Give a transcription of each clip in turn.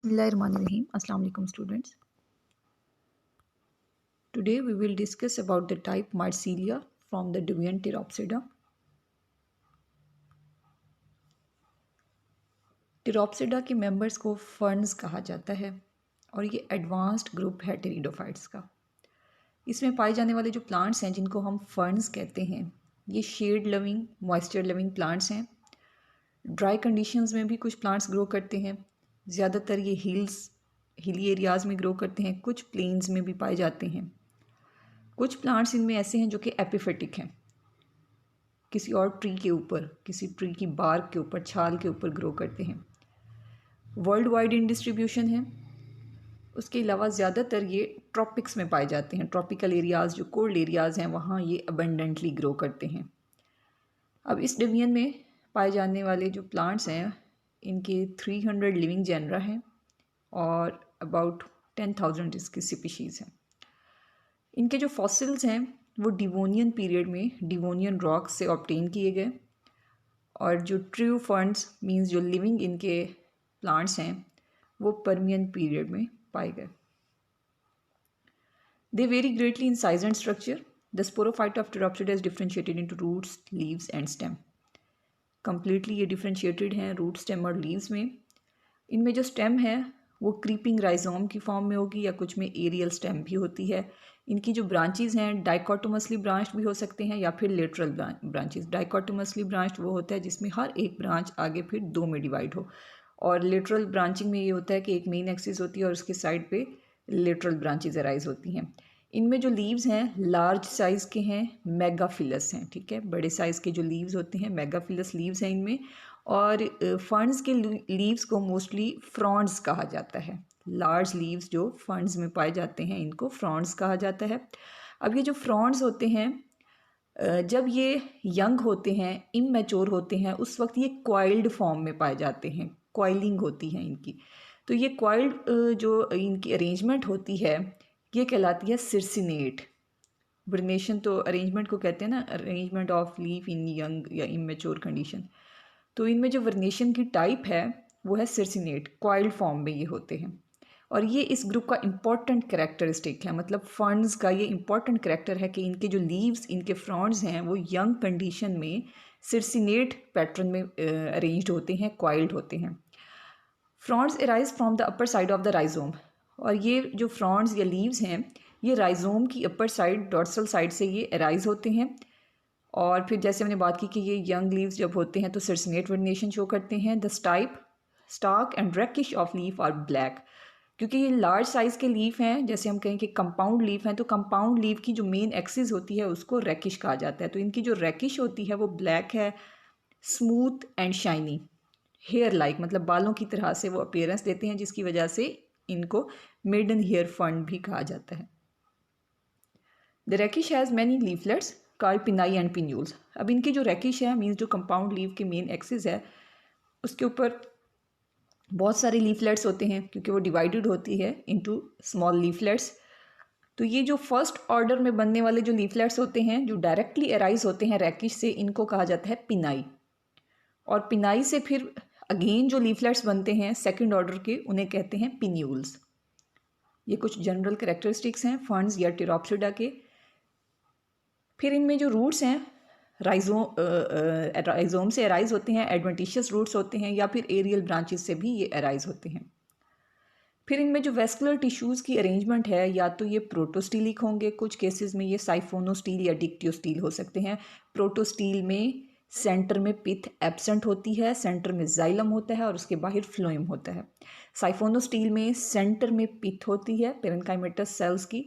Bismillahirrahmanirrahim. Assalamu alaikum students. Today we will discuss about the type Marsilia from the Deviant Pteropsida. Pteropsida के members को ferns कहा जाता है और ये एडवांस्ड ग्रुप है टेरिडोफाइट्स का। इसमें पाए जाने वाले जो प्लांट्स हैं जिनको हम फर्न्स कहते हैं, ये shade loving moisture loving plants हैं। ड्राई कंडीशंस में भी कुछ प्लांट्स ग्रो करते हैं। ज़्यादातर ये हिली एरियाज़ में ग्रो करते हैं, कुछ प्लेन्स में भी पाए जाते हैं। कुछ प्लांट्स इनमें ऐसे हैं जो कि एपिफिटिक हैं, किसी और ट्री के ऊपर, किसी ट्री की बार्क के ऊपर, छाल के ऊपर ग्रो करते हैं। वर्ल्ड वाइड इन डिस्ट्रीब्यूशन है। उसके अलावा ज़्यादातर ये ट्रॉपिक्स में पाए जाते हैं। ट्रॉपिकल एरियाज़ जो कोल्ड एरियाज़ हैं वहाँ ये अबंडेंटली ग्रो करते हैं। अब इस डिवीजन में पाए जाने वाले जो प्लांट्स हैं इनके 300 लिविंग जेनरा हैं और अबाउट 10,000 इसकी स्पीशीज़ हैं। इनके जो फॉसिल्स हैं वो डिवोनियन पीरियड में डिवोनियन रॉक्स से ऑब्टेन किए गए, और जो ट्रू फर्न्स मींस जो लिविंग इनके प्लांट्स हैं वो परमियन पीरियड में पाए गए। They vary greatly in size and structure. The sporophyte of Pteropsida is differentiated into roots, leaves and stem. Completely ये डिफरेंशिएटेड हैं रूट, स्टेम और लीव्स में। इनमें जो स्टेम है वो क्रीपिंग राइजोम की फॉर्म में होगी या कुछ में एरियल स्टेम भी होती है। इनकी जो ब्रांचेस हैं डाइकोटोमसली ब्रांच भी हो सकते हैं या फिर लेटरल ब्रांचेस। डाइकोटोमसली ब्रांच वो होता है जिसमें हर एक ब्रांच आगे फिर दो में डिवाइड हो, और लेटरल ब्रांचिंग में ये होता है कि एक मेन एक्सिस होती है और उसके साइड पे लेटरल ब्रांचेस अराइज होती हैं। इनमें जो लीव्स हैं लार्ज साइज़ के हैं, मेगाफिलस हैं, ठीक है, बड़े साइज़ के जो लीव्स होते हैं मेगाफिलस लीव्स हैं इनमें। और फर्न्स के लीव्स को मोस्टली फ्रॉन्ड्स कहा जाता है। लार्ज लीव्स जो फर्न्स में पाए जाते हैं इनको फ्रॉन्ड्स कहा जाता है। अब ये जो फ्रॉन्ड्स होते हैं जब ये यंग होते हैं, इमैच्योर होते हैं, उस वक्त ये क्वाइल्ड फॉर्म में पाए जाते हैं, क्वाइलिंग होती है इनकी। तो ये क्वाइल्ड जो इनकी अरेंजमेंट होती है ये कहलाती है सिरसिनेट। वर्नेशन तो अरेंजमेंट को कहते हैं ना, arrangement of leaf in young या इमेच्योर कंडीशन। तो इनमें जो वर्नेशन की टाइप है वो है सिरसिनेट, क्वाइल्ड फॉर्म में ये होते हैं। और ये इस ग्रुप का इम्पॉर्टेंट कैरेक्टरिस्टिक है, मतलब फर्न्स का ये इम्पॉर्टेंट कैरेक्टर है कि इनके जो लीव्स, इनके फ्रॉन्ड्स हैं वो यंग कंडीशन में सिरसिनेट पैटर्न में अरेंज्ड होते हैं, क्वाइल्ड होते हैं। Fronds arise from the upper side of the rhizome. और ये जो फ्रॉन्ड्स या लीव्स हैं ये राइजोम की अपर साइड, डॉर्सल साइड से ये अराइज होते हैं। और फिर जैसे हमने बात की कि ये यंग लीव्स जब होते हैं तो सिरसिनेट वर्नेशन शो करते हैं। The stalk and rachis of leaf are black. क्योंकि ये लार्ज साइज़ के लीफ हैं, जैसे हम कहें कि कंपाउंड लीफ हैं, तो कंपाउंड लीफ की जो मेन एक्सिस होती है उसको रेकिश कहा जाता है। तो इनकी जो रेकिश होती है वो ब्लैक है, smooth and shiny, hair like, मतलब बालों की तरह से वो अपीयरेंस देते हैं, जिसकी वजह से इनको मेडन हेयर फंड भी कहा जाता है। The rachis has many leaflets called pinnae and pinnules. अब इनकी जो रेकिश है मीन्स जो कंपाउंड लीफ की मेन एक्सिस है उसके ऊपर बहुत सारे लीफलेट्स होते हैं क्योंकि वो डिवाइडेड होती है इनटू स्मॉल लीफलेट्स। तो ये जो फर्स्ट ऑर्डर में बनने वाले जो लीफलेट्स होते हैं जो डायरेक्टली अराइज होते हैं रेकिश से, इनको कहा जाता है पिनाई। और पिनाई से फिर अगेन जो लीफलेट्स बनते हैं सेकंड ऑर्डर के उन्हें कहते हैं पिन्यूल्स। ये कुछ जनरल कैरेक्टरिस्टिक्स हैं फर्न्स या टेरोप्सिडा के। फिर इनमें जो रूट्स हैं राइजोम से अराइज होते हैं, एडवेंटिशियस रूट्स होते हैं, या फिर एरियल ब्रांचेस से भी ये अराइज होते हैं। फिर इनमें जो वेस्कुलर टिश्यूज़ की अरेंजमेंट है या तो ये प्रोटोस्टीलिक होंगे, कुछ केसेस में ये साइफोनोस्टील या डिक्टियोस्टील हो सकते हैं। प्रोटोस्टील में सेंटर में पिथ एब्सेंट होती है, सेंटर में जाइलम होता है और उसके बाहर फ्लोएम होता है। साइफोनोस्टील में सेंटर में पिथ होती है पेरेन्काइमेटस सेल्स की,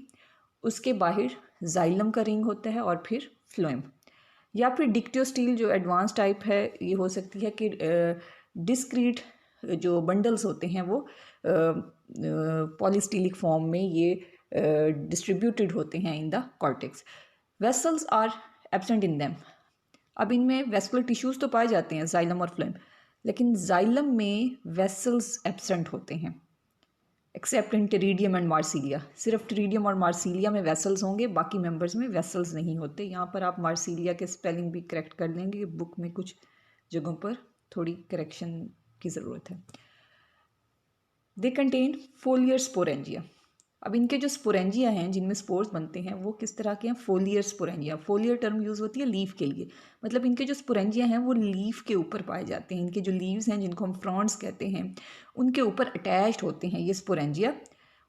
उसके बाहर जाइलम का रिंग होता है और फिर फ्लोएम। या फिर डिक्टियोस्टील जो एडवांस टाइप है ये हो सकती है कि डिस्क्रीट जो बंडल्स होते हैं वो पॉलीस्टीलिक फॉर्म में ये डिस्ट्रीब्यूटेड होते हैं in the cortex. Vessels are absent in them. अब इनमें वेस्कुलर टिश्यूज़ तो पाए जाते हैं जाइलम और फ्लोएम, लेकिन जाइलम में वेसल्स एब्सेंट होते हैं accept in Pteridium and Marsilea. सिर्फ टेरिडियम और मार्सिलिया में वेसल्स होंगे, बाकी मेंबर्स में वेसल्स नहीं होते। यहाँ पर आप मार्सिलिया के स्पेलिंग भी करेक्ट कर लेंगे, बुक में कुछ जगहों पर थोड़ी करेक्शन की ज़रूरत है। They contain फोलियर sporangia. अब इनके जो स्पोरेंजिया हैं जिनमें स्पोर्स बनते हैं वो किस तरह के हैं? फोलियर स्पोरेंजिया। फोलियर टर्म यूज़ होती है लीफ के लिए, मतलब इनके जो स्पोरेंजिया हैं वो लीफ के ऊपर पाए जाते हैं। इनके जो लीव्स हैं जिनको हम फ्रॉन्ट्स कहते हैं उनके ऊपर अटैच्ड होते हैं ये स्पोरेंजिया।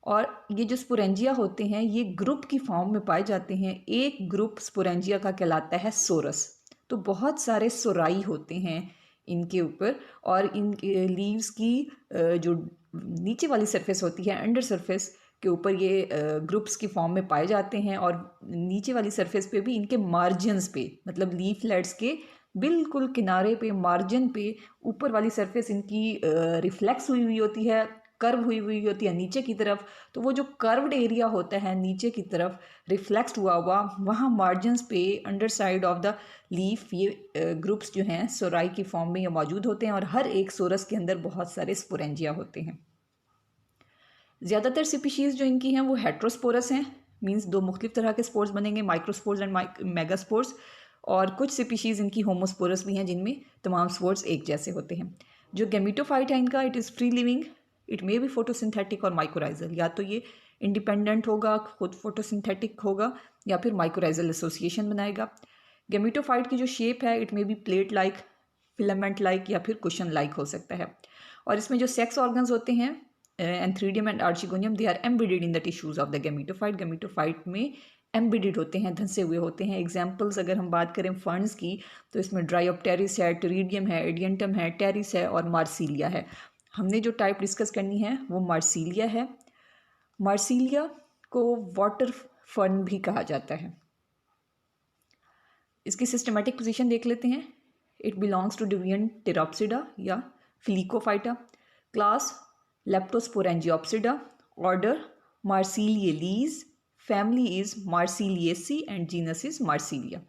और ये जो स्पोरेंजिया होते हैं ये ग्रुप की फॉर्म में पाए जाते हैं। एक ग्रुप स्पोरेंजिया का कहलाता है सोरस। तो बहुत सारे सोराई होते हैं इनके ऊपर, और इन लीव्स की जो नीचे वाली सरफेस होती है, अंडर सरफेस के ऊपर ये ग्रुप्स की फॉर्म में पाए जाते हैं। और नीचे वाली सरफेस पे भी इनके मार्जिन्स पे, मतलब लीफलेट्स के बिल्कुल किनारे पे, मार्जिन पे ऊपर वाली सरफेस इनकी रिफ्लेक्स हुई हुई होती है, कर्व हुई हुई होती है नीचे की तरफ। तो वो जो कर्व्ड एरिया होता है नीचे की तरफ रिफ्लेक्स्ड हुआ हुआ, वहाँ मार्जिन्स पे under side of the leaf ये ग्रुप्स जो हैं सोराई की फॉर्म में ये मौजूद होते हैं। और हर एक सोरस के अंदर बहुत सारे स्पोरेंजिया होते हैं। ज़्यादातर स्पीशीज़ जो इनकी हैं वो हेट्रोस्पोरस हैं, मींस दो मुख्तलिफ तरह के स्पोर्स बनेंगे, माइक्रोस्पोर्स एंड मेगास्पोर्स। और कुछ स्पीशीज़ इनकी होमोस्पोरस भी हैं जिनमें तमाम स्पोर्स एक जैसे होते हैं। जो गेमिटोफाइट है इनका, it is free living, it may be photosynthetic और माइक्रोराइजल। या तो ये इंडिपेंडेंट होगा, खुद फोटोसिंथेटिक होगा, या फिर माइक्रोराइजल एसोसिएशन बनाएगा। गेमिटोफाइट की जो शेप है it may be plate like, filament like, या फिर कुशन लाइक हो सकता है। और इसमें जो सेक्स ऑर्गन्स होते हैं antheridium and archegonium, they are embedded in the tissues of the gametophyte. Gametophyte में एम्बेडेड होते हैं, धंसे हुए होते हैं। एग्जाम्पल्स अगर हम बात करें फर्न्स की तो इसमें ड्राइयोप्टेरिस है, टेरिडियम है, एडियंटम है, टेरिस है और मार्सिलिया है। हमने जो टाइप डिस्कस करनी है वो मार्सिलिया है। मार्सिलिया को वाटर फर्न भी कहा जाता है। इसकी सिस्टमेटिक पोजीशन देख लेते हैं। It belongs to division Pteropsida or Filicophyta, class Leptosporangiopsida, order Marsileales, family is Marsileaceae and genus is Marsilea.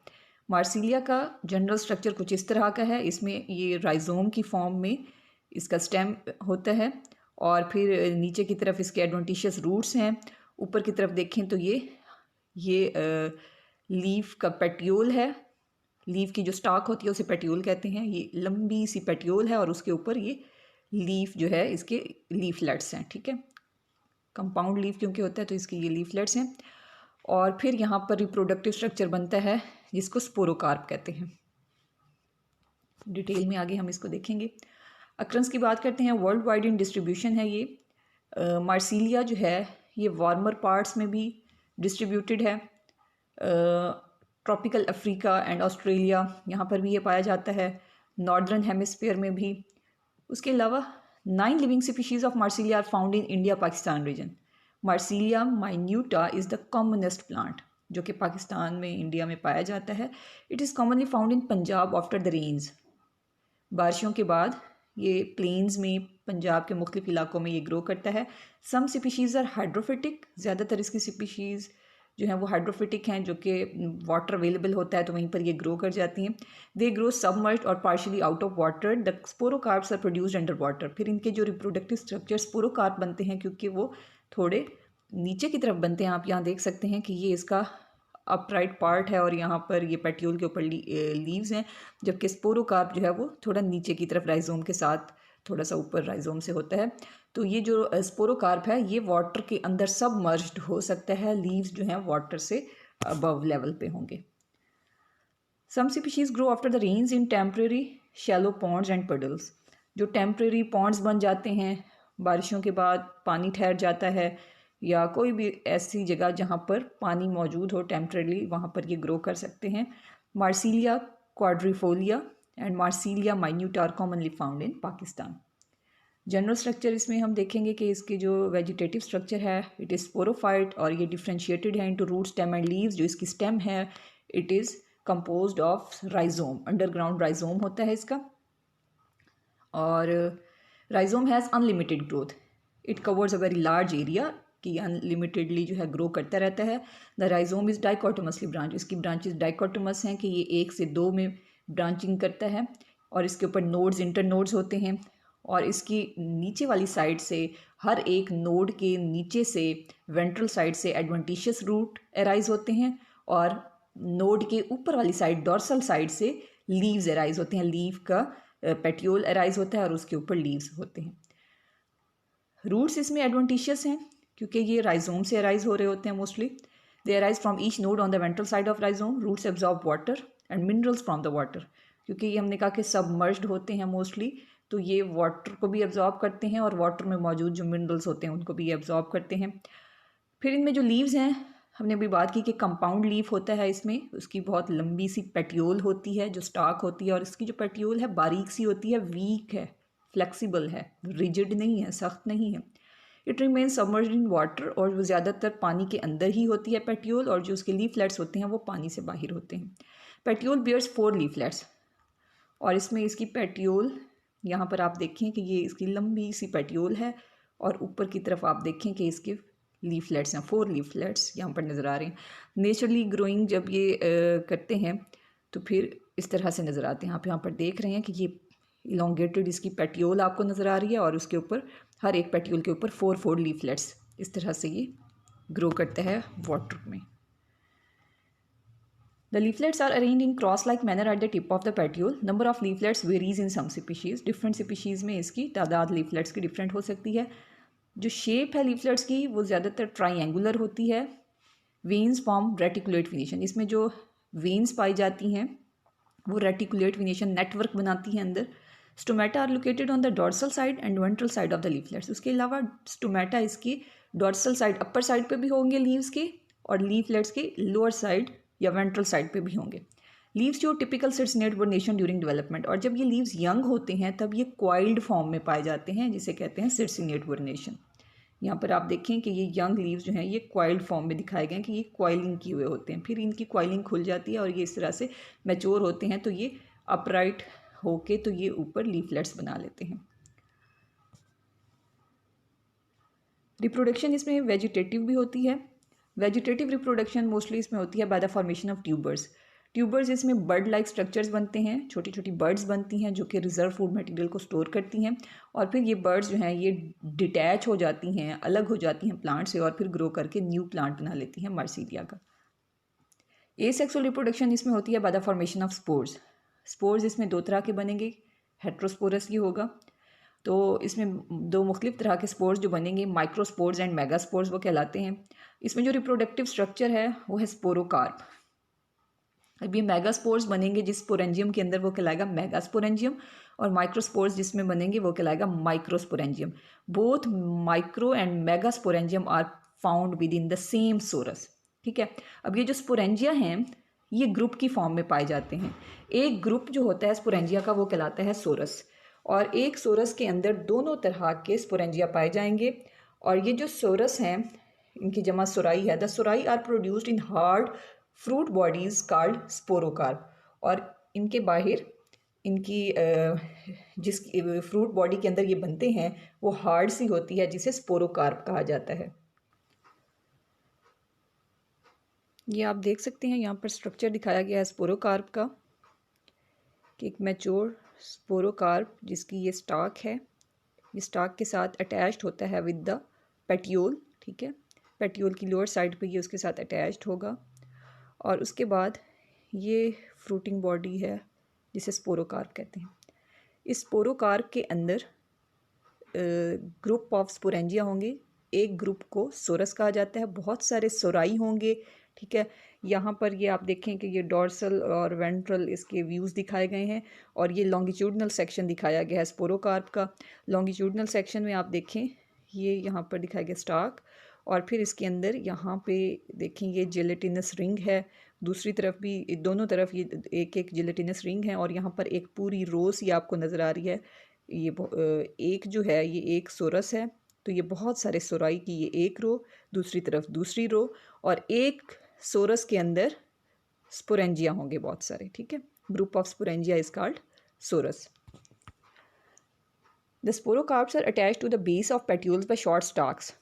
Marsilea का जनरल स्ट्रक्चर कुछ इस तरह का है। इसमें ये राइजोम की फॉर्म में इसका स्टेम होता है, और फिर नीचे की तरफ इसके एडवेंटिशियस रूट्स हैं। ऊपर की तरफ देखें तो ये लीफ का पेट्यूल है। लीफ की जो स्टाक होती है उसे पेट्यूल कहते हैं। ये लंबी सी पेट्यूल है और उसके ऊपर ये लीफ जो है इसके लीफलेट्स हैं, ठीक है। कंपाउंड लीफ क्योंकि होता है तो इसके ये लीफलेट्स हैं। और फिर यहाँ पर रिप्रोडक्टिव स्ट्रक्चर बनता है जिसको स्पोरोकार्प कहते हैं। डिटेल में आगे हम इसको देखेंगे। अक्रंस की बात करते हैं, वर्ल्ड वाइड इन डिस्ट्रीब्यूशन है ये। मार्सिलिया जो है ये वार्मर पार्ट्स में भी डिस्ट्रीब्यूटेड है। ट्रॉपिकल अफ्रीका एंड ऑस्ट्रेलिया यहाँ पर भी ये पाया जाता है, नॉर्दर्न हेमिस्फीयर में भी। उसके अलावा 9 living species of Marsilea are found in India Pakistan region. Marsilea minuta is the commonest plant जो कि पाकिस्तान में, इंडिया में पाया जाता है। It is commonly found in Punjab after the rains. बारिशों के बाद ये प्लेन्स में पंजाब के मुख्तलिफ इलाकों में ये ग्रो करता है। सम स्पीशीज़ आर हाइड्रोफिटिक, ज़्यादातर इसकी स्पीशीज़ जो हैं वो हाइड्रोफिटिक हैं, जो कि वाटर अवेलेबल होता है तो वहीं पर ये ग्रो कर जाती हैं। दे ग्रो सबमर्ज्ड और partially out of water. The sporocarps are produced under water. फिर इनके जो रिप्रोडक्टिव स्ट्रक्चर स्पोरोकार्प बनते हैं क्योंकि वो थोड़े नीचे की तरफ बनते हैं। आप यहाँ देख सकते हैं कि ये इसका अपराइट पार्ट है और यहाँ पर ये पेट्यूल के ऊपर लीव्स हैं, जबकि स्पोरोकार्प जो है वो थोड़ा नीचे की तरफ राइजोम के साथ थोड़ा सा ऊपर राइजोम से होता है। तो ये जो स्पोरोकार्प है ये वाटर के अंदर सबमर्ज्ड हो सकता है। लीव्स जो हैं वाटर से अबव लेवल पे होंगे। Some species grow after the rains in temporary shallow ponds and puddles. जो टेम्परेरी पॉन्ड्स बन जाते हैं, बारिशों के बाद पानी ठहर जाता है, या कोई भी ऐसी जगह जहाँ पर पानी मौजूद हो टेम्परेरी, वहाँ पर ये ग्रो कर सकते हैं। Marsilea quadrifolia and Marsilea minuta are commonly found in Pakistan. General structure इसमें हम देखेंगे कि इसके जो वेजिटेटिव स्ट्रक्चर है इट इज़ स्पोरोफाइट, और ये डिफ्रेंशिएटेड है into root, stem and leaves. जो इसकी स्टेम है it is composed of rhizome, underground rhizome होता है इसका। और rhizome has unlimited growth, it covers a very large area, कि अनलिमिटेडली जो है ग्रो करता रहता है। The rhizome is dichotomously branch, इसकी ब्रांचेस डाइकोटोमस हैं कि ये 1 से 2 में ब्रांचिंग करता है, और इसके ऊपर नोड्स, इंटर नोड्स होते हैं। और इसकी नीचे वाली साइड से, हर एक नोड के नीचे से, वेंट्रल साइड से एडवेंटिशियस रूट अराइज होते हैं, और नोड के ऊपर वाली साइड, डॉर्सल साइड से लीव्स अराइज होते हैं। लीव का पेट्यूल अराइज होता है और उसके ऊपर लीव्स होते हैं। रूट्स इसमें एडवेंटिशियस हैं क्योंकि ये राइजोम से अराइज हो रहे होते हैं mostly. They arise from each node on the ventral side of rhizome. Roots absorb water and minerals from the water. क्योंकि ये हमने कहा कि सबमर्ज्ड होते हैं मोस्टली, तो ये वाटर को भी एब्जॉर्ब करते हैं और वाटर में मौजूद जो मिनरल्स होते हैं उनको भी एब्जॉर्ब करते हैं. फिर इनमें जो लीव्स हैं, हमने अभी बात की कि कंपाउंड लीफ होता है इसमें. उसकी बहुत लंबी सी पेटियोल होती है जो स्टाक होती है, और इसकी जो पेटियोल है बारीक सी होती है, वीक है, फ्लेक्सिबल है, रिजिड नहीं है, सख्त नहीं है. It remain submerged in water, और वो ज़्यादातर पानी के अंदर ही होती है पेटियोल, और जो उसके लीफलेट्स होते हैं वो पानी से बाहर होते हैं. पेटियोल बियर्स 4 लीफलेट्स, और इसमें इसकी पेटियोल यहाँ पर आप देखें कि ये इसकी लंबी सी पेटियोल है, और ऊपर की तरफ आप देखें कि इसके लीफलेट्स हैं, 4 लीफलेट्स यहाँ पर नज़र आ रहे हैं. नेचुरली ग्रोइंग जब ये करते हैं तो फिर इस तरह से नज़र आते हैं. आप यहाँ पर देख रहे हैं कि ये इलोंगेटेड इसकी पेटियोल आपको नज़र आ रही है, और उसके ऊपर हर एक पेटियोल के ऊपर 4 लीफलेट्स इस तरह से ये ग्रो करता है वाटर में. The leaflets are arranged in cross-like manner at the tip of the petiole. Number of leaflets varies in some species. Different species में इसकी तादाद leaflets की different हो सकती है. जो shape है leaflets की वो ज़्यादातर triangular होती है. Veins form reticulate venation. इसमें जो veins पाई जाती हैं वो reticulate venation network बनाती हैं अंदर. Stomata are located on the dorsal side and ventral side of the leaflets. उसके अलावा stomata इसकी dorsal side, upper side पे भी होंगे leaves के, और leaflets के lower side या वेंट्रल साइड पे भी होंगे. लीव्स जो टिपिकल सिर्सिनेट वर्नेशन ड्यूरिंग डेवलपमेंट, और जब ये लीव्स यंग होते हैं तब ये क्वाइल्ड फॉर्म में पाए जाते हैं, जिसे कहते हैं सिर्सिनेट वर्नेशन. यहाँ पर आप देखें कि ये यंग लीव्स जो हैं ये क्वाइल्ड फॉर्म में दिखाए गए हैं कि ये क्वाइलिंग किए हुए होते हैं. फिर इनकी क्वाइलिंग खुल जाती है और ये इस तरह से मैच्योर होते हैं, तो ये अपराइट होके तो ये ऊपर लीफलेट्स बना लेते हैं. रिप्रोडक्शन इसमें वेजिटेटिव भी होती है. वेजिटेटिव रिप्रोडक्शन मोस्टली इसमें होती है by the formation of tubers. Tubers इसमें बर्ड लाइक स्ट्रक्चर्स बनते हैं, छोटी छोटी बर्ड्स बनती हैं जो कि रिजर्व फूड मटेरियल को स्टोर करती हैं, और फिर ये बर्ड्स जो हैं ये डिटैच हो जाती हैं, अलग हो जाती हैं प्लांट से, और फिर ग्रो करके न्यू प्लांट बना लेती हैं मार्सीलिया का. एसेक्सुअल रिप्रोडक्शन इसमें होती है by the formation of spores. Spores इसमें 2 तरह के बनेंगे. हेट्रोस्पोरस ही होगा, तो इसमें 2 मुख्तलिफ तरह के स्पोर्स जो बनेंगे, माइक्रोस्पोर्स एंड मेगास्पोर्स वो कहलाते हैं. इसमें जो रिप्रोडक्टिव स्ट्रक्चर है वो है स्पोरोकार्प. अब ये मेगास्पोर्स बनेंगे जिस स्पोरेंजियम के अंदर वो कहलाएगा मेगास्पोरेंजियम, और माइक्रोस्पोर्स जिसमें बनेंगे वो कहलाएगा microsporangium. Both micro and megasporangium are found within the same sorus. ठीक है. अब ये जो स्पोरेंजिया हैं ये ग्रुप की फॉर्म में पाए जाते हैं. एक ग्रुप जो होता है स्पोरेंजिया का वो कहलाता है सोरस, और एक सोरस के अंदर दोनों तरह के स्पोरेंजिया पाए जाएंगे. और ये जो सोरस हैं इनकी जमा सोराई है. The sori are produced in hard fruit bodies called sporocarp, और इनके बाहर इनकी जिस फ्रूट बॉडी के अंदर ये बनते हैं वो हार्ड सी होती है जिसे स्पोरोकार्प कहा जाता है. ये आप देख सकते हैं यहाँ पर स्ट्रक्चर दिखाया गया है स्पोरोकार्प का, कि एक मैच्योर स्पोरोकार्प जिसकी ये स्टाक है, ये स्टाक के साथ अटैच्ड होता है विद द पेटियोल. ठीक है. पेटियोल की लोअर साइड पे ये उसके साथ अटैच्ड होगा, और उसके बाद ये फ्रूटिंग बॉडी है जिसे स्पोरोकार्प कहते हैं. इस स्पोरोकार्प के अंदर ग्रुप ऑफ स्पोरेंजिया होंगे. एक ग्रुप को सोरस कहा जाता है. बहुत सारे सोराई होंगे. ठीक है. यहाँ पर ये आप देखें कि ये डॉर्सल और वेंट्रल इसके व्यूज़ दिखाए गए हैं, और ये लॉन्गिट्यूडनल सेक्शन दिखाया गया है स्पोरोकार्प का. लॉन्गिट्यूडनल सेक्शन में आप देखें ये यहाँ पर दिखाया गया स्टाक, और फिर इसके अंदर यहाँ पे देखें ये जेलेटिनस रिंग है. दूसरी तरफ भी, दोनों तरफ ये एक एक जेलेटिनस रिंग है, और यहाँ पर एक पूरी रो सी आपको नज़र आ रही है. ये एक जो है ये एक सोरस है, तो ये बहुत सारे सोराई की ये एक रो, दूसरी तरफ दूसरी रो, और एक सोरस के अंदर स्पोरेंजिया होंगे बहुत सारे. ठीक है. Group of sporangia is called sorus. The sporocarps are attached to the base of petioles by short stalks.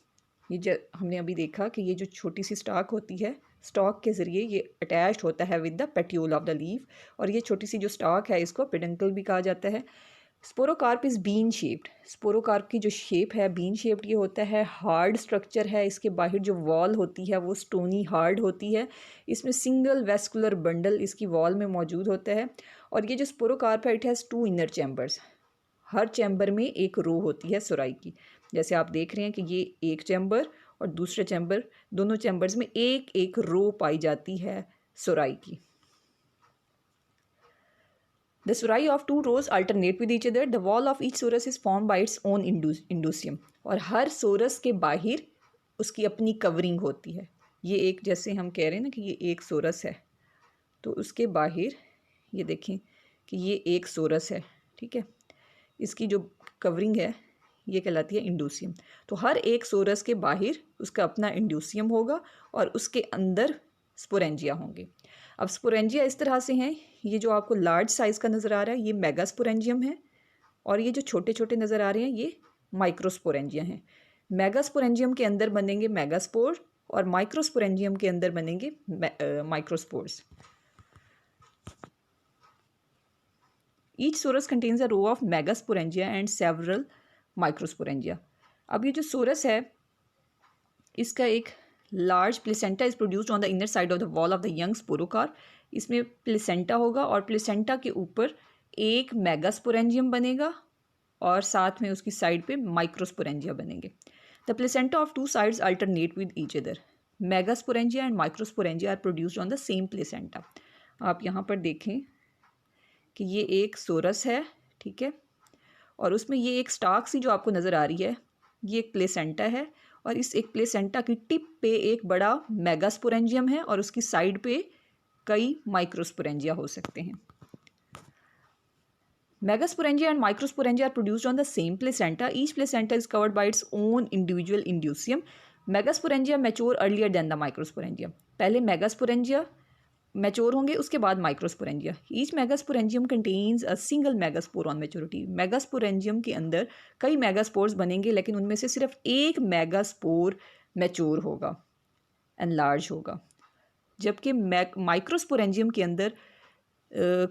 ये हमने अभी देखा कि ये जो छोटी सी स्टाक होती है, स्टॉक के ज़रिए ये अटैच्ड होता है with the petiole of the leaf, और ये छोटी सी जो स्टाक है इसको पेडंकल भी कहा जाता है. स्पोरोकार्प इज़ बीन शेप्ड. स्पोरोकार्प की जो शेप है बीन शेप्ड ये होता है. हार्ड स्ट्रक्चर है. इसके बाहर जो वॉल होती है वो स्टोनी हार्ड होती है. इसमें सिंगल वेस्कुलर बंडल इसकी वॉल में मौजूद होता है. और ये जो स्पोरोकार्प है it has 2 inner chambers. Her chamber में एक रो होती है सोराई की. जैसे आप देख रहे हैं कि ये एक चैम्बर और दूसरे चैम्बर, दोनों चैम्बर्स में एक एक रो पाई जाती है सुराई की। The surai of two rows alternate with each other. The wall of each sorus is formed by its own indusium. और हर सोरस के बाहर उसकी अपनी कवरिंग होती है। ये एक, जैसे हम कह रहे हैं ना कि ये एक सोरस है, तो उसके बाहर ये देखें कि ये एक सोरस है, ठीक है, इसकी जो कवरिंग है ये कहलाती है इंडूसियम। तो हर एक सोरस के बाहर उसका अपना इंडूसियम होगा और उसके अंदर स्पोरेंजिया होंगे। अब स्पोरेंजिया इस तरह से हैं, ये जो आपको लार्ज साइज़ का नज़र आ रहा है ये मेगास्पोरेंजियम है, और ये जो छोटे छोटे नज़र आ रहे हैं ये माइक्रोस्पोरेंजिया हैं। मेगास्पोरेंजियम के अंदर बनेंगे मेगास्पोर और माइक्रोस्पोरेंजियम के अंदर बनेंगे microspores. Each sorus contains a row of megasporangia and several microsporangia. अब ये जो सोरस है इसका एक large placenta is produced on the inner side of the wall of the young sporocarp. इसमें प्लेसेंटा होगा और प्लेसेंटा के ऊपर एक मेगास्पोरेंजियम बनेगा और साथ में उसकी साइड पे माइक्रोस्पोरेंजिया बनेंगे। The placenta of two sides alternate with each other. Megasporangia and microsporangia are produced on the same placenta. आप यहाँ पर देखें कि ये एक सोरस है, ठीक है, और उसमें ये एक स्टार्क सी जो आपको नज़र आ रही है ये एक प्लेसेंटा है, और इस एक प्लेसेंटा की टिप पे एक बड़ा मेगास्पोरेंजियम है और उसकी साइड पे कई माइक्रोस्पोरेंजिया हो सकते हैं। Megasporangia and microsporangia are produced on the same placenta. Each placenta is covered by its own individual indusium. Megasporangia mature earlier than the microsporangia. पहले megasporangia मैच्योर होंगे, उसके बाद microsporangia. Each megasporangium contains a single megaspore on maturity. Megasporangium के अंदर कई megaspores बनेंगे, लेकिन उनमें से सिर्फ एक मेगास्पोर मैच्योर होगा, एनलार्ज होगा, जबकि माइक्रोस्पोरेंजियम के अंदर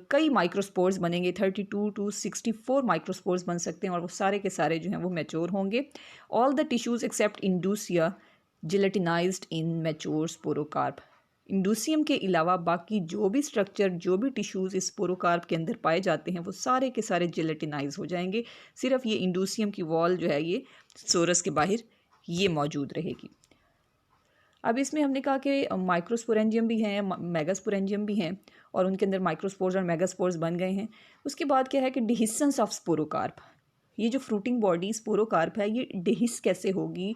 कई माइक्रोस्पोर्स बनेंगे, 32 to 64 माइक्रोस्पोर्स बन सकते हैं, और वो सारे के सारे जो हैं वो मैच्योर होंगे। All the tissues except indusia gelatinized in mature sporocarp. Indusium के अलावा बाकी जो भी स्ट्रक्चर, जो भी टिश्यूज़ इस स्पोरोकार्प के अंदर पाए जाते हैं वो सारे के सारे जिलेटिनाइज हो जाएंगे। सिर्फ ये इंडूसियम की वॉल जो है ये सोरस के बाहर ये मौजूद रहेगी। अब इसमें हमने कहा कि माइक्रोस्पोरेंजियम भी हैं, मेगास्पोरेंजियम भी हैं, और उनके अंदर माइक्रोस्पोर्स और मेगास्पोर्स बन गए हैं। उसके बाद क्या है कि डिहिसेंस ऑफ स्पोरोकार्प। ये जो फ्रूटिंग बॉडी स्पोरोकार्प है ये डिहिस कैसे होगी,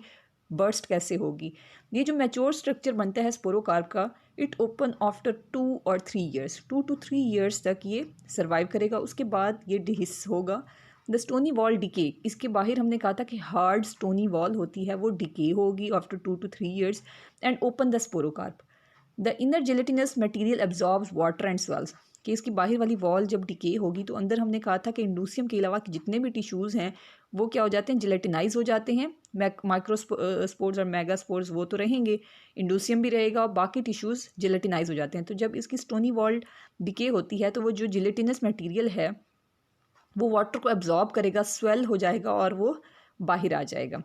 बर्स्ट कैसे होगी। ये जो मैच्योर स्ट्रक्चर बनता है स्पोरोकार्प का, इट ओपन आफ्टर 2 और 3 ईयर्स, 2 to 3 ईयर्स तक ये सर्वाइव करेगा। उसके बाद ये डिहिस होगा। द स्टोनी वॉल डिके, इसके बाहर हमने कहा था कि हार्ड स्टोनी वॉल होती है, वो डिके होगी after 2 to 3 years and open the sporocarp. The inner gelatinous material absorbs water and swells, कि इसकी बाहर वाली वॉल जब डिके होगी तो अंदर हमने कहा था कि इंडूसियम के अलावा जितने भी टिश्यूज़ हैं वो क्या हो जाते हैं, जिलेटिनाइज हो जाते हैं। माइक्रोस्पोर्स और मेगास्पोर्स वो तो रहेंगे, इंडूसियम भी रहेगा और बाकी टिश्यूज़ जिलेटिनाइज हो जाते हैं। तो जब इसकी स्टोनी वॉल डिके होती है तो वो जो जिलेटिनस मटीरियल है वो वाटर को एब्जॉर्ब करेगा, स्वेल हो जाएगा और वो बाहर आ जाएगा,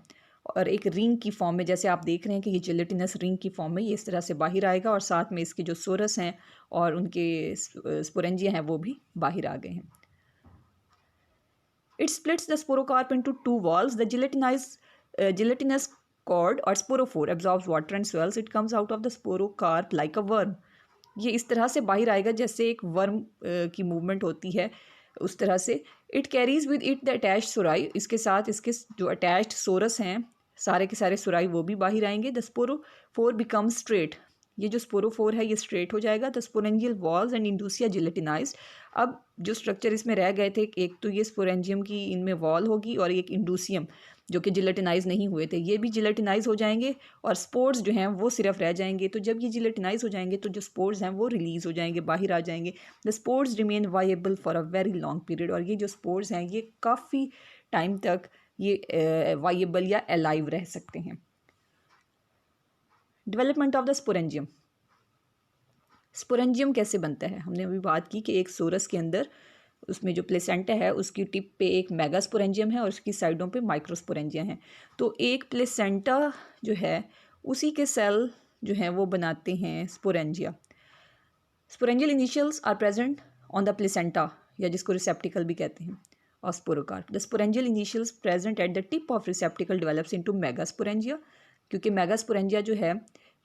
और एक रिंग की फॉर्म में, जैसे आप देख रहे हैं कि ये जिलेटिनस रिंग की फॉर्म में ये इस तरह से बाहर आएगा, और साथ में इसके जो सोरस हैं और उनके स्पोरेंजिया हैं वो भी बाहर आ गए हैं। It splits the sporocarp into 2 walls. The gelatinous cord और sporophore absorbs water and swells. It comes out of the sporocarp like a worm. ये इस तरह से बाहर आएगा जैसे एक वर्म की मूवमेंट होती है, उस तरह से। It carries with it the attached सुराई, इसके साथ इसके जो अटैच्ड सोरस हैं सारे के सारे सुराई वो भी बाहर आएंगे। द स्पोरोफोर बिकम स्ट्रेट, ये जो स्पोरोफोर है ये स्ट्रेट हो जाएगा। The sporangial walls and indusia gelatinized. अब जो स्ट्रक्चर इसमें रह गए थे, एक तो ये स्पोरेंजियम की इनमें वॉल होगी और एक इंडूसियम जो कि जिलेटिनाइज नहीं हुए थे, ये भी जिलेटिनाइज हो जाएंगे, और स्पोर्स जो हैं वो सिर्फ रह जाएंगे। तो जब ये जिलेटिनाइज हो जाएंगे तो जो स्पोर्स हैं वो रिलीज़ हो जाएंगे, बाहर आ जाएंगे। The spores remain viable for a very long period, और ये जो स्पोर्स हैं ये काफ़ी टाइम तक ये वाइएबल या अलाइव रह सकते हैं। Development of the sporangium. Sporangium कैसे बनता है, हमने अभी बात की कि एक सोरस के अंदर उसमें जो प्लेसेंटा है उसकी टिप पे एक मेगास्पोरेंजियम है और उसकी साइडों पे माइक्रोस्पोरेंजिया हैं। तो एक प्लेसेंटा जो है उसी के सेल जो हैं वो बनाते हैं sporangia. Sporangial initials are present on the placenta, या जिसको रिसेप्टिकल भी कहते हैं, of sporocarp. The sporangial initials present at the tip of receptacle develops into megasporangia, क्योंकि मेगास्पोरेंजिया जो है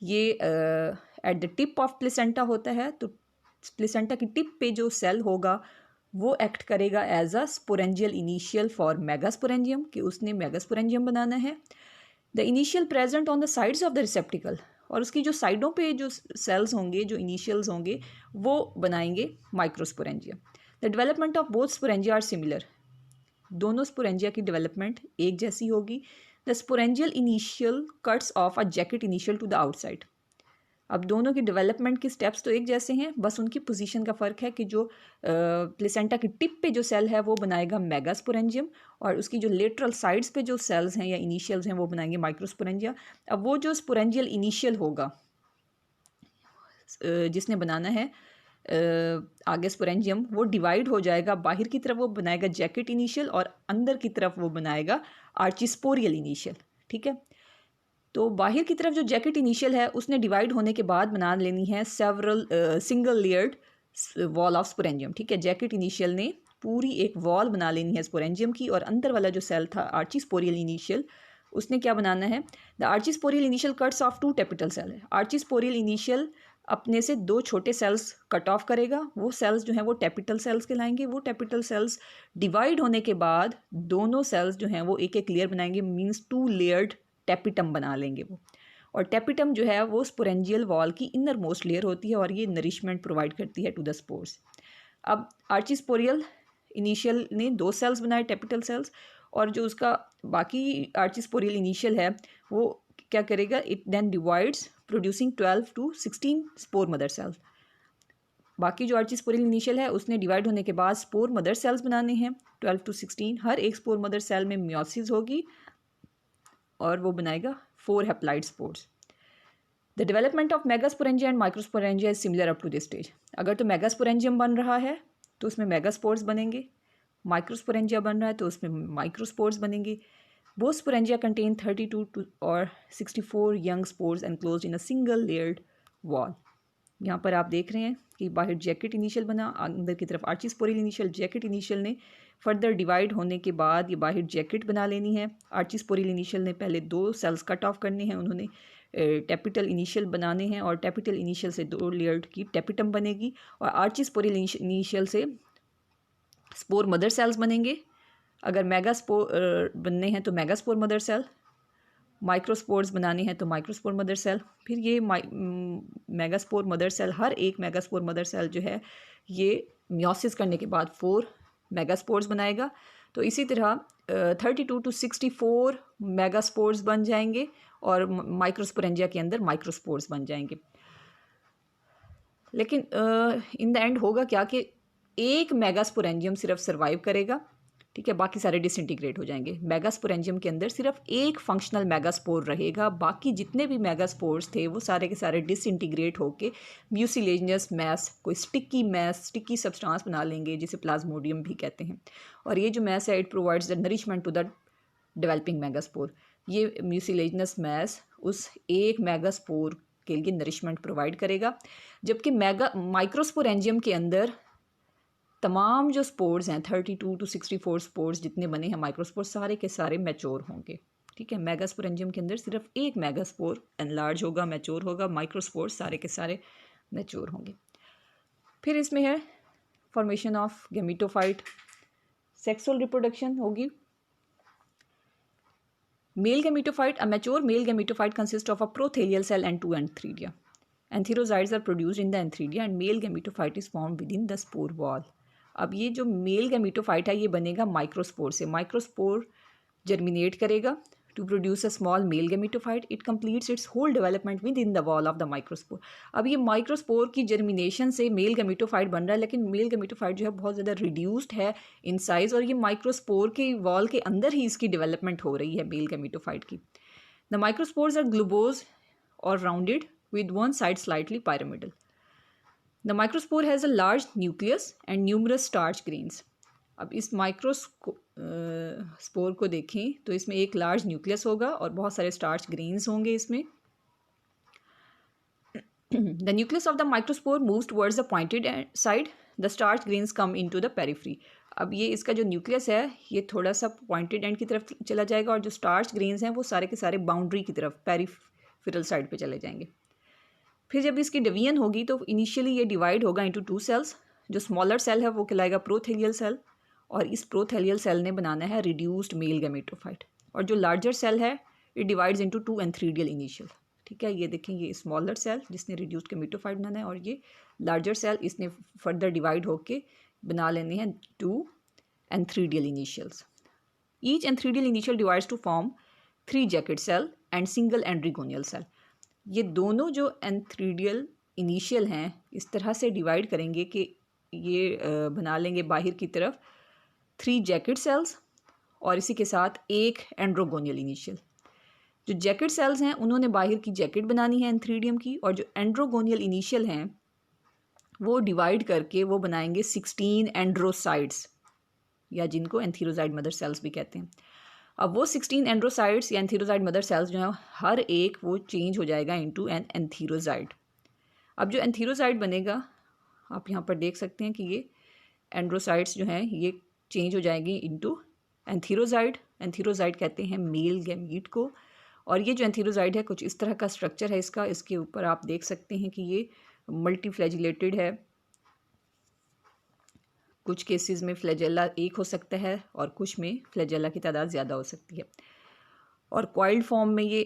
ये at the tip of placenta होता है, तो प्लेसेंटा की टिप पे जो सेल होगा वो एक्ट करेगा as a sporangial initial for megasporangium, कि उसने मेगास्पोरेंजियम बनाना है. The initial present on the sides of the receptacle, और उसकी जो साइडों पे जो सेल्स होंगे, जो इनिशियल्स होंगे, वो बनाएंगे microsporangia. The development of both sporangia are similar, दोनों स्पोरेंजिया की डेवलपमेंट एक जैसी होगी. The sporangial initial cuts off a jacket initial to the outside. अब दोनों की डेवलपमेंट के स्टेप्स तो एक जैसे हैं, बस उनकी पोजीशन का फ़र्क है कि जो प्लेसेंटा की टिप पे जो सेल है वो बनाएगा मेगास्पोरेंजियम, और उसकी जो लेटरल साइड्स पे जो सेल्स हैं या इनिशियल्स हैं वो बनाएंगे माइक्रोस्पोरेंजिया. अब वो जो स्पोरेंजियल इनिशियल होगा जिसने बनाना है आगे स्पोरेंजियम, वो डिवाइड हो जाएगा, बाहर की तरफ वो बनाएगा जैकेट इनिशियल और अंदर की तरफ वो बनाएगा आर्चिस्पोरियल इनिशियल. ठीक है, तो बाहर की तरफ जो जैकेट इनिशियल है उसने डिवाइड होने के बाद बना लेनी है several single layered wall of sporangium. ठीक है, जैकेट इनिशियल ने पूरी एक वॉल बना लेनी है स्पोरेंजियम की, और अंदर वाला जो सेल था आर्चिस्पोरियल इनिशियल, उसने क्या बनाना है, the archesporial initial cuts off 2 tapetal cell है. आर्चिस्पोरियल इनिशियल अपने से 2 छोटे सेल्स कट ऑफ करेगा, वो सेल्स जो हैं वो टैपिटल सेल्स कहलाएंगे. वो टैपिटल सेल्स डिवाइड होने के बाद दोनों सेल्स जो हैं वो एक एक लेयर बनाएंगे, मीन्स 2 लेयर्ड टैपिटम बना लेंगे वो. और टैपिटम जो है वो स्पोरेंजियल वॉल की इनर मोस्ट लेयर होती है और ये नरिशमेंट प्रोवाइड करती है टू द स्पोर्स. अब आर्चिस्पोरियल इनिशियल ने 2 सेल्स बनाए टैपिटल सेल्स, और जो उसका बाकी आर्चिस्पोरियल इनिशियल है वो क्या करेगा, it then divides producing 12 to 16 spore mother cells. बाकी जो आर्चिस्पोरियल इनिशियल है उसने डिवाइड होने के बाद स्पोर मदर सेल्स बनाने हैं 12 to 16. हर एक स्पोर मदर सेल में मियोसिस होगी और वो बनाएगा 4 haploid spores. The development of megasporangia and microsporangia is similar up to this stage. अगर तो मेगास्पोरेंजियम बन रहा है तो उसमें मेगास्पोर्स बनेंगे, माइक्रोस्पोरेंजिया बन रहा है तो उसमें माइक्रोस्पोर्स बनेंगे. बोथ स्पोरेंजिया कंटेन 32 और 64 young spores enclosed in a single layered wall. यहाँ पर आप देख रहे हैं कि बाहर जैकेट इनिशियल बना, अंदर की तरफ आर्चिस्पोरियल इनिशियल. जैकेट इनिशियल ने फर्दर डिवाइड होने के बाद ये बाहर जैकेट बना लेनी है. आर्चिस्पोरियल इनिशियल ने पहले 2 सेल्स कट ऑफ करने हैं, उन्होंने टैपिटल इनिशियल बनाने हैं, और टैपिटल इनिशियल से 2 लेयर्ड की टैपिटम बनेगी, और आर्चिस्पोरियल इनिशियल से स्पोर मदर सेल्स बनेंगे. अगर मेगास्पोर बनने हैं तो मेगास्पोर मदर सेल, माइक्रोस्पोर्स बनाने हैं तो माइक्रोस्पोर मदर सेल. फिर ये मेगास्पोर मदर सेल, हर एक मेगास्पोर मदर सेल जो है ये मियोसिस करने के बाद 4 मेगास्पोर्स बनाएगा. तो इसी तरह 32 to 64 मेगास्पोर्स बन जाएंगे और माइक्रोस्पोरेंजिया के अंदर माइक्रोस्पोर्स बन जाएंगे. लेकिन इन द एंड होगा क्या कि एक मेगास्पोरेंजियम सिर्फ सर्वाइव करेगा. ठीक है, बाकी सारे डिसइंटीग्रेट हो जाएंगे. मेगास्पोरेंजियम के अंदर सिर्फ एक फंक्शनल मेगास्पोर रहेगा, बाकी जितने भी मेगास्पोर्स थे वो सारे के सारे डिसइंटीग्रेट होके म्यूसिलेजिनस मैस, कोई स्टिकी मैस, स्टिकी सब्सटेंस बना लेंगे जिसे प्लाज्मोडियम भी कहते हैं. और ये जो मैस है it provides the nourishment to the developing megaspore. ये म्यूसिलेजिनस मैस उस एक मेगास्पोर के लिए नरिशमेंट प्रोवाइड करेगा. जबकि माइक्रोस्पोरेंजियम के अंदर तमाम जो स्पोर्स हैं 32 to 64 स्पोर्स जितने बने हैं माइक्रोस्पोर्स, सारे के सारे मैच्योर होंगे. ठीक है, मेगास्पोरेंजियम के अंदर सिर्फ एक मेगास्पोर एनलार्ज होगा, मैच्योर होगा. माइक्रोस्पोर्स सारे के सारे मैच्योर होंगे. फिर इसमें है formation of gametophyte. Sexual reproduction होगी. Male gametophyte, a mature male gametophyte consist of a prothallial cell and 2 antheridia. Antherozoids are produced in the antheridia and male gametophyte is form within the spore wall. अब ये जो mail gametophyte है ये बनेगा microspore से. Microspore germinate करेगा to produce a small male gametophyte. It completes its whole development within the wall of the microspore. अब ये माइक्रोस्पोर की जर्मिनेशन से मेल गैमीटोफाइट बन रहा है, लेकिन मेल गैमीटोफाइट जो है बहुत ज़्यादा रिड्यूस्ड है इन साइज, और ये माइक्रोस्पोर के वॉल के अंदर ही इसकी डेवलपमेंट हो रही है मेल गैमीटोफाइट की. द माइक्रोस्पोर्स आर ग्लोबोज और rounded with one side slightly pyramidal. The microspore has a large nucleus and numerous starch grains. अब इस माइक्रोस्पोर को देखें तो इसमें एक लार्ज न्यूक्लियस होगा और बहुत सारे स्टार्च ग्रेन्स होंगे इसमें. The nucleus of the microspore moves towards the pointed side. The starch grains come into the periphery. अब ये इसका जो न्यूक्लियस है ये थोड़ा सा पॉइंटेड एंड की तरफ चला जाएगा और जो स्टार्च ग्रेन्स हैं वो सारे के सारे बाउंड्री की तरफ पेरिफेरल साइड पे चले जाएंगे। फिर जब इसकी डिवीजन होगी तो इनिशियली ये डिवाइड होगा इनटू 2 सेल्स। जो स्मॉलर सेल है वो कहलाएगा प्रोथेलियल सेल और इस प्रोथेलियल सेल ने बनाना है रिड्यूस्ड मेल गैमेटोफाइट। और जो लार्जर सेल है it divides into 2 antheridial initial. ठीक है, ये देखें ये स्मॉलर सेल जिसने रिड्यूस्ड गैमेटोफाइट बनाना है और ये लार्जर सेल इसने फर्दर डिवाइड होके बना लेने हैं 2 antheridial initials. Each antheridial initial divides to form 3 jacket cell and single androgonial cell. ये दोनों जो एंथ्रीडियल इनिशियल हैं इस तरह से डिवाइड करेंगे कि ये बना लेंगे बाहर की तरफ 3 जैकेट सेल्स और इसी के साथ एक एंड्रोगोनियल इनिशियल। जो जैकेट सेल्स हैं उन्होंने बाहर की जैकेट बनानी है एंथ्रीडियम की और जो एंड्रोगोनियल इनिशियल हैं वो डिवाइड करके वो बनाएंगे 16 एंड्रोसाइड्स या जिनको एंथीरोजाइड मदर सेल्स भी कहते हैं। अब वो 16 एंड्रोसाइड्स या एंथीरोजाइड मदर सेल्स जो हैं हर एक वो चेंज हो जाएगा इनटू एन एंथीरोजाइड। अब जो एंथीरोजाइड बनेगा आप यहाँ पर देख सकते हैं कि ये एंड्रोसाइड्स जो हैं ये चेंज हो जाएंगे इनटू एंथीरोजाइड। एंथीरोजाइड कहते हैं मेल गैमीट को। और ये जो एंथीरोजाइड है कुछ इस तरह का स्ट्रक्चर है इसका। इसके ऊपर आप देख सकते हैं कि ये मल्टीफ्लैजिलेटेड है। कुछ केसेस में फ्लैजेला एक हो सकता है और कुछ में फ्लैजेला की तादाद ज़्यादा हो सकती है और कॉइल्ड फॉर्म में ये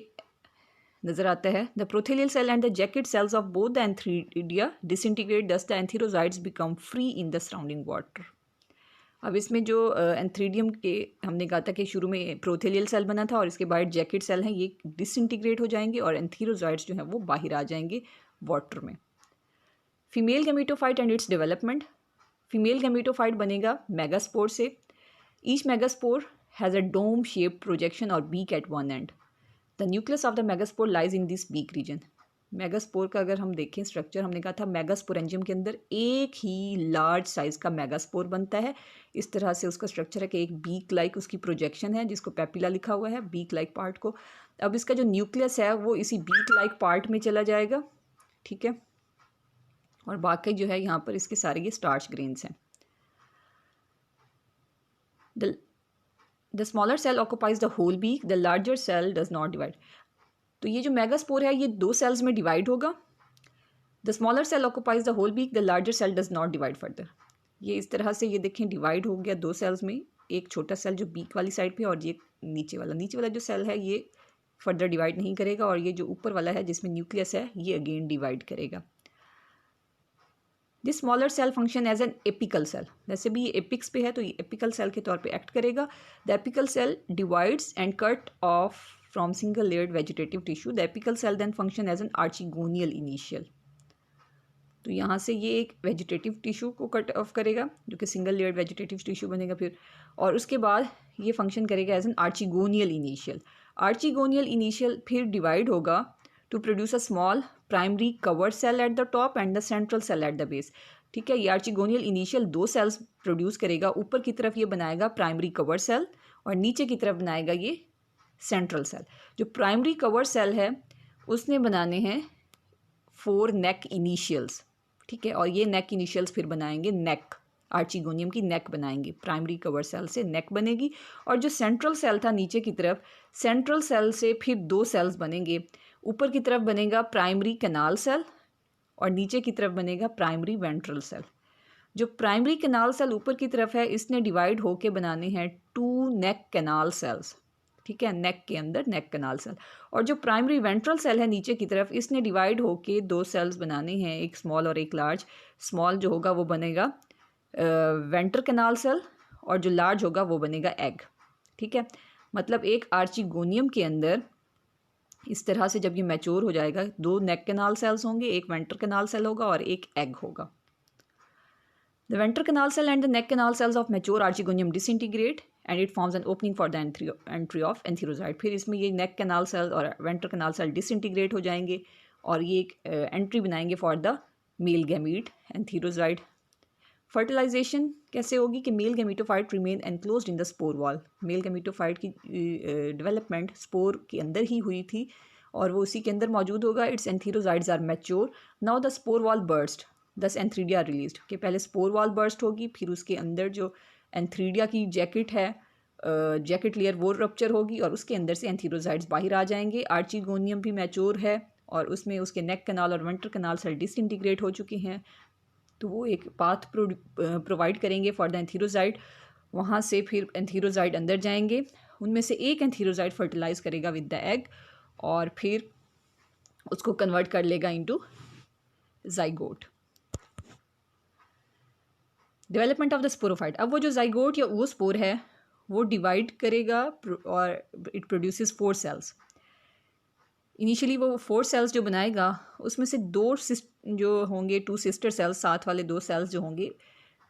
नज़र आता है। The prothallial cell and the jacket cells of both the antheridia disintegrate thus the antherozoids become free in the surrounding water. अब इसमें जो एंथ्रीडियम के हमने कहा था कि शुरू में प्रोथेलियल सेल बना था और इसके बाद जैकेट सेल हैं ये डिसइंटीग्रेट हो जाएंगे और एंथीरोजाइड्स जो हैं वो बाहर आ जाएंगे वाटर में। Female gametophyte and its development. Female gametophyte बनेगा मेगास्पोर से। Each megaspore has a dome shaped projection और beak at one end. The nucleus of the megaspore lies in this beak region. Megaspore का अगर हम देखें structure हमने कहा था मेगास्पोरेंजियम के अंदर एक ही लार्ज साइज़ का मेगास्पोर बनता है। इस तरह से उसका स्ट्रक्चर है कि एक बीक लाइक उसकी प्रोजेक्शन है जिसको पेपिला लिखा हुआ है बीक लाइक पार्ट को। अब इसका जो न्यूक्लियस है वो इसी बीक लाइक पार्ट में चला जाएगा। ठीक है, और बाकी जो है यहाँ पर इसके सारे ये स्टार्च ग्रेन्स हैं। The smaller cell occupies the whole beak, the larger cell does not divide. तो ये जो मेगास्पोर है ये 2 सेल्स में डिवाइड होगा। The smaller cell occupies the whole beak, the larger cell does not divide further. ये इस तरह से ये देखें डिवाइड हो गया 2 सेल्स में। एक छोटा सेल जो बीक वाली साइड पे और ये नीचे वाला जो सेल है ये फर्दर डिवाइड नहीं करेगा और ये जो ऊपर वाला है जिसमें न्यूक्लियस है ये अगेन डिवाइड करेगा। This smaller cell function as an apical cell. वैसे भी ये एपिक्स पे है तो ये एपिकल सेल के तौर पे एक्ट करेगा। The apical cell divides and cut off from single layered vegetative tissue. The apical cell then function as an archegonial initial. तो यहाँ से ये एक वेजिटेटिव टिश्यू को कट ऑफ करेगा जो कि सिंगल लेयर्ड वेजिटेटिव टिश्यू बनेगा फिर, और उसके बाद ये फंक्शन करेगा as an archegonial initial. आर्चिगोनियल initial फिर डिवाइड होगा to produce a small primary covered cell at the top and the central cell at the base। ठीक है, ये आर्चिगोनियल इनिशियल 2 सेल्स प्रोड्यूस करेगा। ऊपर की तरफ ये बनाएगा प्राइमरी कवर्ड सेल और नीचे की तरफ बनाएगा ये सेंट्रल सेल। जो प्राइमरी कवर्ड सेल है उसने बनाने हैं 4 नेक इनिशियल्स। ठीक है, और ये नेक इनिशियल्स फिर बनाएंगे नेक, आर्चिगोनियम की नेक बनाएंगे। प्राइमरी कवर सेल से नेक बनेगी और जो सेंट्रल सेल था नीचे की तरफ, सेंट्रल सेल से फिर 2 सेल्स बनेंगे। ऊपर की तरफ बनेगा प्राइमरी कैनाल सेल और नीचे की तरफ बनेगा प्राइमरी वेंट्रल सेल। जो प्राइमरी कैनाल सेल ऊपर की तरफ है इसने डिवाइड होके बनाने हैं 2 नेक कैनाल सेल्स। ठीक है, नेक के अंदर नेक कैनाल सेल। और जो प्राइमरी वेंट्रल सेल है नीचे की तरफ इसने डिवाइड होके 2 सेल्स बनाने हैं, एक स्मॉल और एक लार्ज। स्मॉल जो होगा वो बनेगा वेंटर कैनाल सेल और जो लार्ज होगा वो बनेगा एग। ठीक है, मतलब एक आर्चिगोनियम के अंदर इस तरह से जब ये मैच्योर हो जाएगा 2 नेक कैनाल सेल्स होंगे, एक वेंटर कैनाल सेल होगा और एक एग होगा। The venter canal cell and the neck canal cells of mature archegonium disintegrate and it forms an opening for the entry of antherozoid. फिर इसमें ये नेक कैनाल सेल और वेंटर कैनाल सेल डिसइंटीग्रेट हो जाएंगे और ये एक एंट्री बनाएंगे for the male gamete antherozoid. Fertilization कैसे होगी कि male gametophyte remain enclosed in the spore wall. Male gametophyte की डेवलपमेंट स्पोर के अंदर ही हुई थी और वो उसी के अंदर मौजूद होगा। Its antherozoids are mature. Now the spore wall burst, thus antheridia released. कि पहले स्पोर वॉल बर्स्ट होगी फिर उसके अंदर जो एंथ्रीडिया की जैकेट है, जैकेट लेयर वो रप्चर होगी और उसके अंदर से एंथीरोजाइड्स बाहर आ जाएंगे। आर्चिगोनियम भी मैच्योर है और उसमें उसके नेक कनाल और वेंटर कनाल सेल डिसइंटीग्रेट हो चुके हैं, तो वो एक पाथ प्रोवाइड करेंगे फॉर द एंथीरोजाइड। वहाँ से फिर एंथीरोजाइड अंदर जाएंगे, उनमें से एक एंथीरोजाइड फर्टिलाइज करेगा विद द एग और फिर उसको कन्वर्ट कर लेगा into zygote. Development of the sporophyte, अब वो जो जाइगोट या वो स्पोर है वो डिवाइड करेगा और इट प्रोड्यूसेस 4 सेल्स। इनिशियली वो 4 सेल्स जो बनाएगा उसमें से 2 जो होंगे 2 सिस्टर सेल्स, साथ वाले 2 सेल्स जो होंगे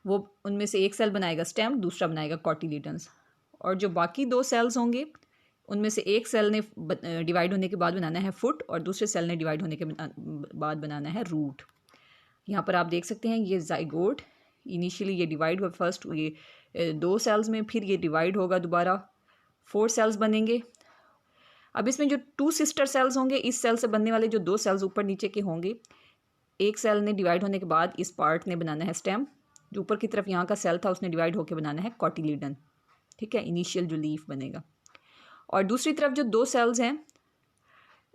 वो उनमें से एक सेल बनाएगा स्टेम, दूसरा बनाएगा कॉटिलीडन्स, और जो बाकी 2 सेल्स होंगे उनमें से एक सेल ने डिवाइड होने के बाद बनाना है फुट और दूसरे सेल ने डिवाइड होने के बाद बनाना है रूट। यहाँ पर आप देख सकते हैं ये जाइगोट इनिशियली ये डिवाइड हुआ, फर्स्ट ये 2 सेल्स में, फिर ये डिवाइड होगा दोबारा 4 सेल्स बनेंगे। अब इसमें जो 2 सिस्टर सेल्स होंगे, इस सेल से बनने वाले जो 2 सेल्स ऊपर नीचे के होंगे, एक सेल ने डिवाइड होने के बाद इस पार्ट ने बनाना है स्टेम, जो ऊपर की तरफ यहाँ का सेल था उसने डिवाइड होकर बनाना है कॉटिलीडन, ठीक है, इनिशियल जो लीफ बनेगा। और दूसरी तरफ जो 2 सेल्स हैं,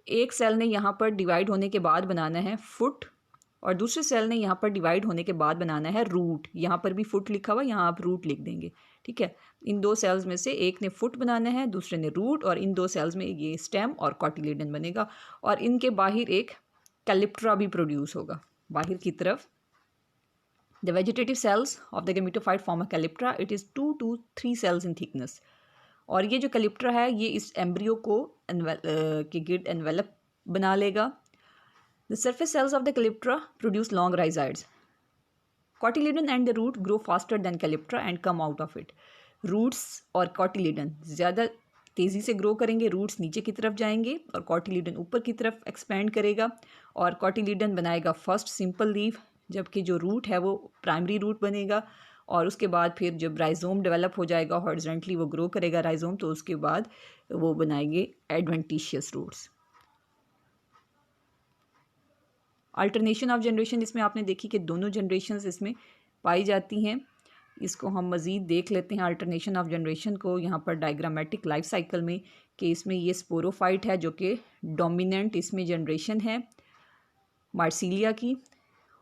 एक सेल ने यहाँ पर डिवाइड होने के बाद बनाना है फुट और दूसरे सेल ने यहाँ पर डिवाइड होने के बाद बनाना है रूट। यहाँ पर भी फुट लिखा हुआ, यहाँ आप रूट लिख देंगे, ठीक है। इन 2 सेल्स में से एक ने फुट बनाना है, दूसरे ने रूट, और इन 2 सेल्स में ये स्टेम और कॉटिलीडन बनेगा और इनके बाहर एक कैलिप्ट्रा भी प्रोड्यूस होगा बाहर की तरफ। The vegetative cells of the gametophyte form a calyptra, it is 2 to 3 cells in thickness. और ये जो कैलिप्ट्रा है ये इस एम्ब्रियो को के गिर्द एनवेलप बना लेगा। The surface cells of the calyptra produce long rhizoids. Cotyledon and the root grow faster than calyptra and come out of it. Roots और cotyledon ज़्यादा तेज़ी से ग्रो करेंगे, रूट्स नीचे की तरफ जाएंगे और कॉटिलीडन ऊपर की तरफ एक्सपेंड करेगा और कॉटिलीडन बनाएगा फर्स्ट सिंपल लीफ, जबकि जो रूट है वो प्राइमरी रूट बनेगा और उसके बाद फिर जब राइजोम डेवलप हो जाएगा, हॉरिजॉन्टली वो ग्रो करेगा राइजोम, तो उसके बाद वो बनाएंगे adventitious roots. Alternation of generation, इसमें आपने देखी कि दोनों जनरेशन्स इसमें पाई जाती हैं। इसको हम मज़ीद देख लेते हैं अल्टरनेशन ऑफ जनरेशन को यहाँ पर डायग्रामेटिक लाइफ साइकिल में, कि इसमें ये स्पोरोफाइट है जो कि डोमिनेंट इसमें जनरेशन है मार्सिलिया की,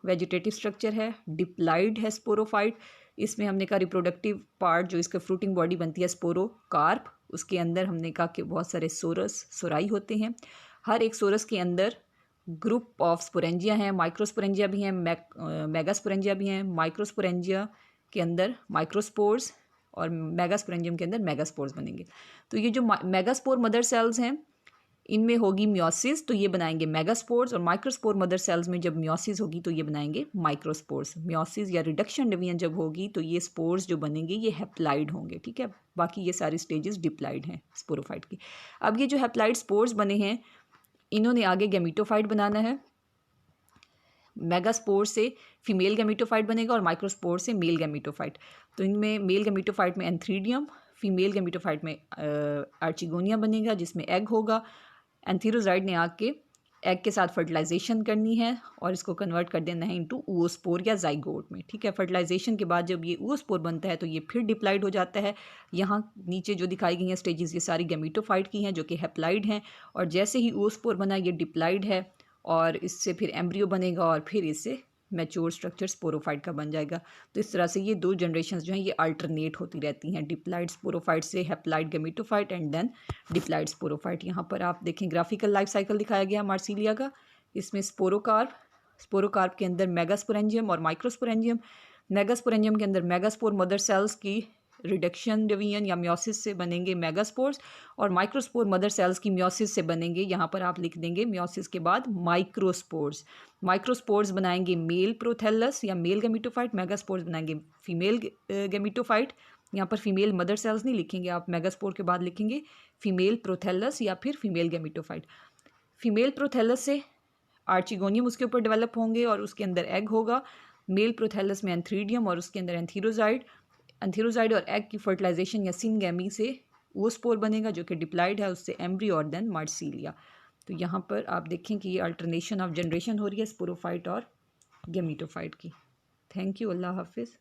वेजिटेटिव स्ट्रक्चर है, डिप्लाइड है स्पोरोफाइट। इसमें हमने कहा रिप्रोडक्टिव पार्ट जो इसका फ्रूटिंग बॉडी बनती है स्पोरोकार्प, उसके अंदर हमने कहा कि बहुत सारे सोराई होते हैं। हर एक सोरस के अंदर ग्रुप ऑफ स्पोरेंजिया हैं, माइक्रोस्पोरेंजिया भी हैं, मेगास्पोरेंजिया भी हैं। माइक्रोस्पोरेंजिया के अंदर माइक्रोस्पोर्स और मेगास्पोरेंजियम के अंदर मेगास्पोर्स बनेंगे। तो ये जो मेगास्पोर मदर सेल्स हैं इनमें होगी मियोसिस, तो ये बनाएंगे मेगास्पोर्स, और माइक्रोस्पोर मदर सेल्स में जब मियोसिस होगी तो ये बनाएंगे माइक्रोस्पोर्स। मियोसिस या रिडक्शन डिवीजन जब होगी तो ये स्पोर्स जो बनेंगे ये हैप्लाइड होंगे, ठीक है। बाकी ये सारी स्टेजेस डिप्लाइड हैं स्पोरोफाइट की। अब ये जो हैप्लाइड स्पोर्स बने हैं इन्होंने आगे गैमीटोफाइट बनाना है। मेगास्पोर से फीमेल गैमीटोफाइट बनेगा और माइक्रोस्पोर से मेल गैमीटोफाइट। तो इनमें मेल गैमीटोफाइट में एंथ्रीडियम, फीमेल गैमीटोफाइट में आर्चिगोनिया बनेगा जिसमें एग होगा। एंथीरोजाइड ने आके एग के साथ फर्टिलाइजेशन करनी है और इसको कन्वर्ट कर देना है इनटू oospore या जाइगोट में, ठीक है। फर्टिलाइजेशन के बाद जब ये oospore बनता है तो ये फिर डिप्लाइड हो जाता है। यहाँ नीचे जो दिखाई गई हैं स्टेजेस ये सारी गैमीटोफाइट की हैं जो कि हैप्लाइड हैं, और जैसे ही oospore बना ये डिप्लाइड है और इससे फिर एम्ब्रियो बनेगा और फिर इससे मैच्योर स्ट्रक्चर स्पोरोफाइट का बन जाएगा। तो इस तरह से ये 2 जनरेशन्स जो हैं ये अल्टरनेट होती रहती हैं, डिप्लाइड स्पोरोफाइट से haploid gametophyte and then diploid sporophyte. यहाँ पर आप देखें ग्राफिकल लाइफ साइकिल दिखाया गया मार्सिलिया का। इसमें स्पोरोकार्प के अंदर मेगास्पोरेंजियम और माइक्रोस्पोरेंजियम। मेगास्पोरेंजियम के अंदर मेगास्पोर मदर सेल्स की रिडक्शन डिवीजन या मियोसिस से बनेंगे मेगास्पोर्स, और माइक्रोस्पोर मदर सेल्स की मियोसिस से बनेंगे, यहाँ पर आप लिख देंगे मियोसिस के बाद माइक्रोस्पोर्स। माइक्रोस्पोर्स बनाएंगे मेल प्रोथेलस या मेल गैमीटोफाइट, मेगास्पोर्स बनाएंगे फीमेल गैमीटोफाइट। यहाँ पर फीमेल मदर सेल्स नहीं लिखेंगे आप, मेगास्पोर के बाद लिखेंगे फीमेल प्रोथेलस या फिर फीमेल गैमीटोफाइट। फीमेल प्रोथेलस से आर्चिगोनियम उसके ऊपर डेवलप होंगे और उसके अंदर एग होगा। मेल प्रोथेलस में एंथ्रीडियम और उसके अंदर एंथीरोजाइड और एग की फर्टिलाइजेशन या सिनगैमी से वो स्पोर बनेगा जो कि डिप्लाइड है, उससे एम्ब्रियो और देन मार्सिलिया। तो यहाँ पर आप देखें कि ये अल्टरनेशन ऑफ जनरेशन हो रही है स्पोरोफाइट और गैमीटोफाइट की। थैंक यू, अल्लाह हाफिज़।